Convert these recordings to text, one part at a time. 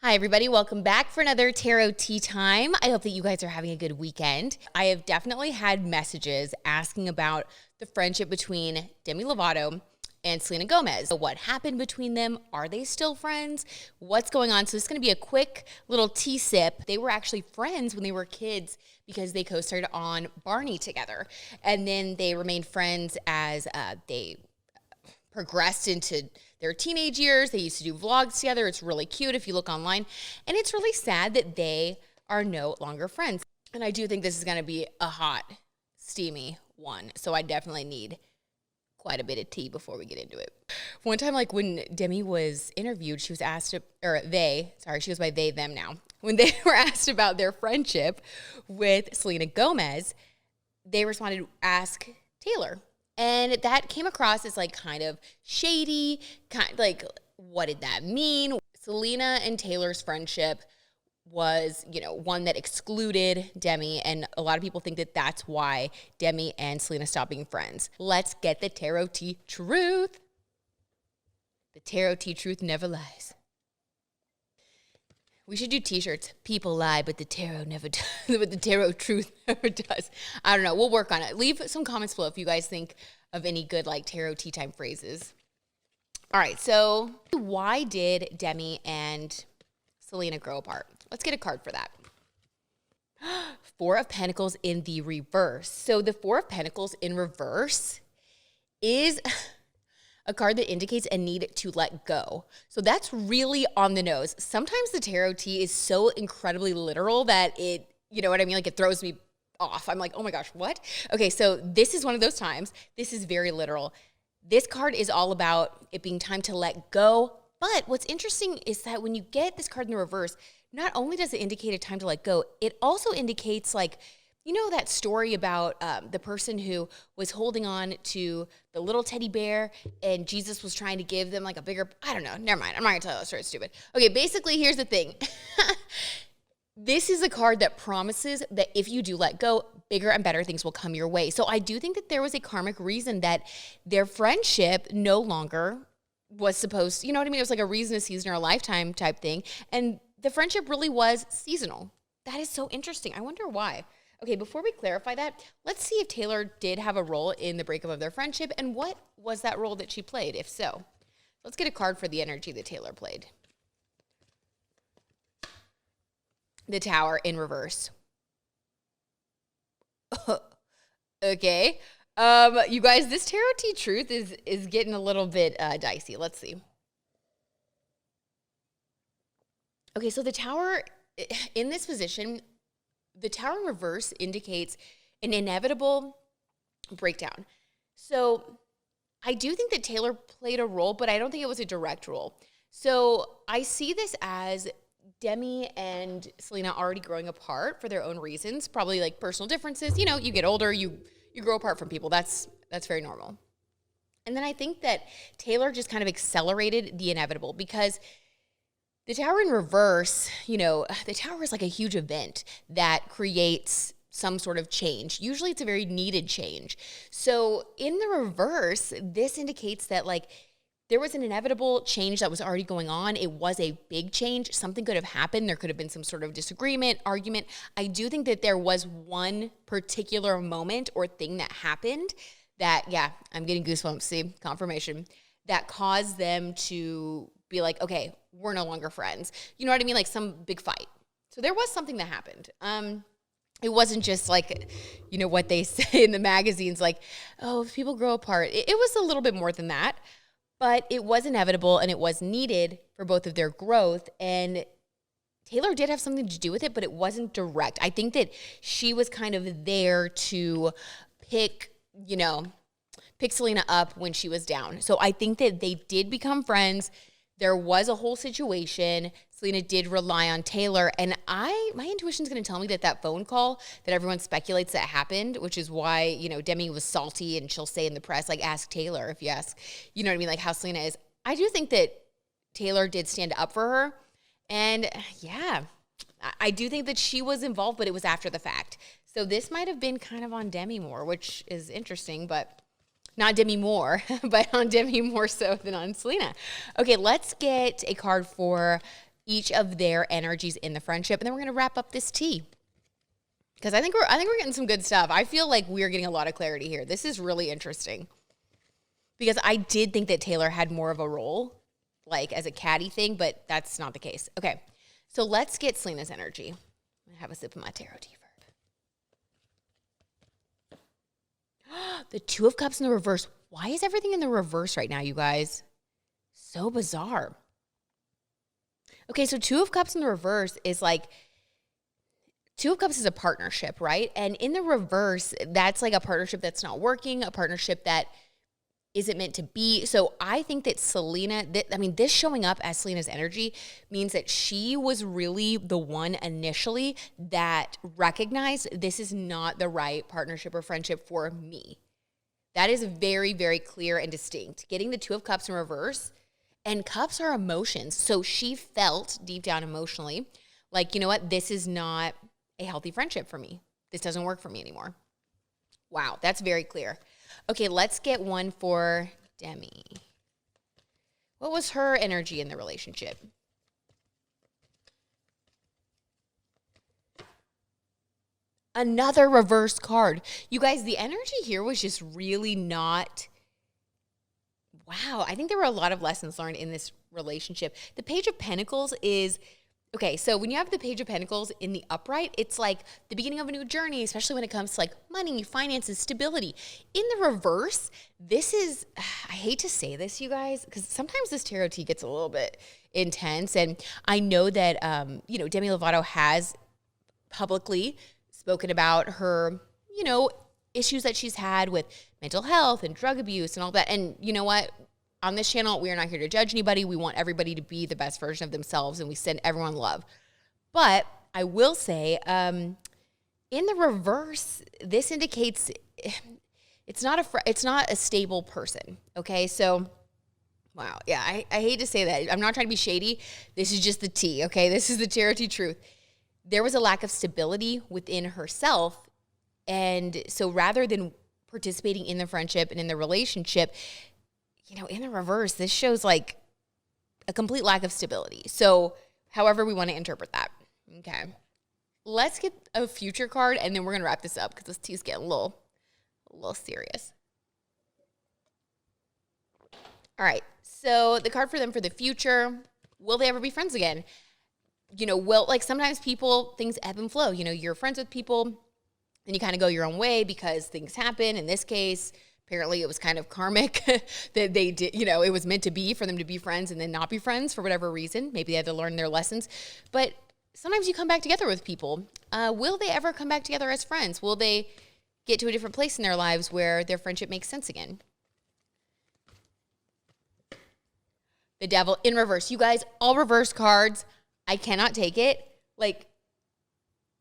Hi, everybody. Welcome back for another tarot tea time. I hope that you guys are having a good weekend. I have definitely had messages asking about the friendship between Demi Lovato and Selena Gomez. So what happened between them? Are they still friends? What's going on? So this is going to be a quick little tea sip. They were actually friends when they were kids because they co-starred on Barney together. And then they remained friends as they progressed into their teenage years. They used to do vlogs together. It's really cute if you look online. And it's really sad that they are no longer friends. And I do think this is going to be a hot, steamy one. So I definitely need quite a bit of tea before we get into it. One time, like when Demi was interviewed, she was asked, she goes by they, them now. When they were asked about their friendship with Selena Gomez, they responded, ask Taylor. And that came across as like kind of shady, kind of like, what did that mean? Selena and Taylor's friendship was, one that excluded Demi, and a lot of people think that that's why Demi and Selena stopped being friends. Let's get the tarot tea truth. The tarot tea truth never lies. We should do t-shirts. People lie, but the tarot never does. But the tarot truth never does. I don't know. We'll work on it. Leave some comments below if you guys think of any good like tarot tea time phrases. All right. So why did Demi and Selena grow apart? Let's get a card for that. Four of Pentacles in the reverse. So the Four of Pentacles in reverse is a card that indicates a need to let go. So that's really on the nose. Sometimes the tarot tea is so incredibly literal that it, you know what I mean? Like it throws me off. I'm like, oh my gosh, what? Okay, so this is one of those times. This is very literal. This card is all about it being time to let go. But what's interesting is that when you get this card in the reverse, not only does it indicate a time to let go, it also indicates like, you know that story about the person who was holding on to the little teddy bear and Jesus was trying to give them like a bigger, I don't know, never mind. I'm not going to tell you that story, it's stupid. Okay, basically, here's the thing. This is a card that promises that if you do let go, bigger and better things will come your way. So I do think that there was a karmic reason that their friendship no longer was supposed, you know what I mean? It was like a reason, a season, or a lifetime type thing. And the friendship really was seasonal. That is so interesting. I wonder why. Okay, before we clarify that, let's see if Taylor did have a role in the breakup of their friendship, and what was that role that she played, if so. Let's get a card for the energy that Taylor played. The Tower in reverse. Okay. You guys, this tarot tea truth is getting a little bit dicey. Let's see. Okay, so the Tower, in this position, the Tower in reverse indicates an inevitable breakdown. So I do think that Taylor played a role, but I don't think it was a direct role. So I see this as Demi and Selena already growing apart for their own reasons, probably like personal differences. You know, you get older, you grow apart from people. That's very normal. And then I think that Taylor just kind of accelerated the inevitable because the Tower in reverse, the Tower is like a huge event that creates some sort of change. Usually it's a very needed change. So in the reverse, this indicates that like there was an inevitable change that was already going on. It was a big change. Something could have happened. There could have been some sort of disagreement, argument. I do think that there was one particular moment or thing that happened that, yeah, I'm getting goosebumps, see, confirmation, that caused them to be like, okay, we're no longer friends. You know what I mean? Like some big fight. So there was something that happened. It wasn't just like, what they say in the magazines, like, oh, if people grow apart. It was a little bit more than that, but it was inevitable and it was needed for both of their growth. And Taylor did have something to do with it, but it wasn't direct. I think that she was kind of there to pick Selena up when she was down. So I think that they did become friends. There was a whole situation. Selena did rely on Taylor. And my intuition's going to tell me that phone call that everyone speculates that happened, which is why, Demi was salty and she'll say in the press, like, ask Taylor if you ask, you know what I mean? Like how Selena is. I do think that Taylor did stand up for her. And yeah, I do think that she was involved, but it was after the fact. So this might have been kind of on Demi more, which is interesting, but not Demi Moore, but on Demi more so than on Selena. Okay, let's get a card for each of their energies in the friendship, and then we're going to wrap up this tea. Because I think we're getting some good stuff. I feel like we're getting a lot of clarity here. This is really interesting. Because I did think that Taylor had more of a role, like as a catty thing, but that's not the case. Okay, so let's get Selena's energy. I'm going to have a sip of my tarot tea first. The Two of Cups in the reverse. Why is everything in the reverse right now, you guys? So bizarre. Okay, so Two of Cups in the reverse is like, Two of Cups is a partnership, right? And in the reverse, that's like a partnership that's not working, a partnership that isn't meant to be. So I think that Selena, this showing up as Selena's energy means that she was really the one initially that recognized this is not the right partnership or friendship for me. That is very, very clear and distinct. Getting the Two of Cups in reverse, and cups are emotions. So she felt deep down emotionally like, you know what, this is not a healthy friendship for me. This doesn't work for me anymore. Wow, that's very clear. Okay, let's get one for Demi. What was her energy in the relationship? Another reverse card. You guys, the energy here was just really not... Wow, I think there were a lot of lessons learned in this relationship. The Page of Pentacles is... Okay, so when you have the Page of Pentacles in the upright, it's like the beginning of a new journey, especially when it comes to like money, finances, stability. In the reverse, this is, I hate to say this, you guys, because sometimes this tarot tea gets a little bit intense. And I know that, Demi Lovato has publicly spoken about her, issues that she's had with mental health and drug abuse and all that. And you know what? On this channel, we are not here to judge anybody. We want everybody to be the best version of themselves, and we send everyone love. But I will say, in the reverse, this indicates it's not a stable person. Okay, so wow, yeah, I hate to say that. I'm not trying to be shady. This is just the tea. Okay, this is the tarot tea truth. There was a lack of stability within herself, and so rather than participating in the friendship and in the relationship, in the reverse, this shows like a complete lack of stability. So however we want to interpret that. Okay. Let's get a future card, and then we're going to wrap this up because this tea's getting a little serious. All right. So the card for them for the future, will they ever be friends again? Sometimes things ebb and flow. You're friends with people and you kind of go your own way because things happen. In this case, apparently it was kind of karmic that they did, it was meant to be for them to be friends and then not be friends for whatever reason. Maybe they had to learn their lessons. But sometimes you come back together with people. Will they ever come back together as friends? Will they get to a different place in their lives where their friendship makes sense again? The Devil in reverse. You guys, all reverse cards. I cannot take it. Like,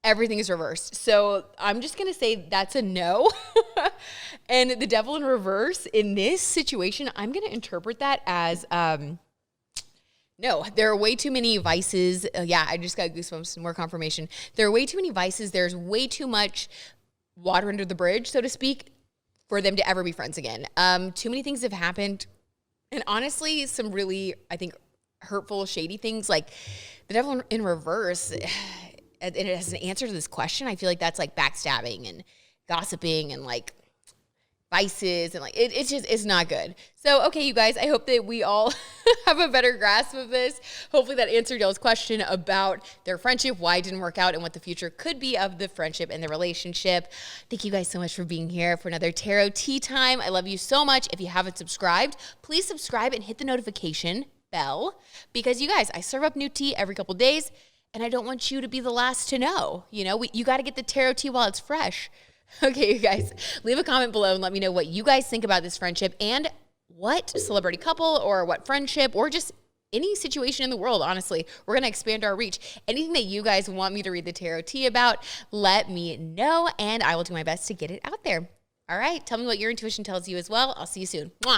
everything is reversed. So I'm just going to say that's a no. And the Devil in reverse, in this situation, I'm going to interpret that as, no, there are way too many vices. I just got goosebumps, more confirmation. There are way too many vices. There's way too much water under the bridge, so to speak, for them to ever be friends again. Too many things have happened. And honestly, some really, I think, hurtful, shady things. Like the Devil in reverse, and as an answer to this question, I feel like that's like backstabbing and gossiping and like vices and like it's not good. So, okay, you guys, I hope that we all have a better grasp of this. Hopefully that answered y'all's question about their friendship, why it didn't work out, and what the future could be of the friendship and the relationship. Thank you guys so much for being here for another Tarot Tea Time. I love you so much. If you haven't subscribed, please subscribe and hit the notification bell because you guys, I serve up new tea every couple days. And I don't want you to be the last to know. You got to get the tarot tea while it's fresh. Okay, you guys, leave a comment below and let me know what you guys think about this friendship and what celebrity couple or what friendship or just any situation in the world, honestly. We're going to expand our reach. Anything that you guys want me to read the tarot tea about, let me know, and I will do my best to get it out there. All right, tell me what your intuition tells you as well. I'll see you soon. Mwah.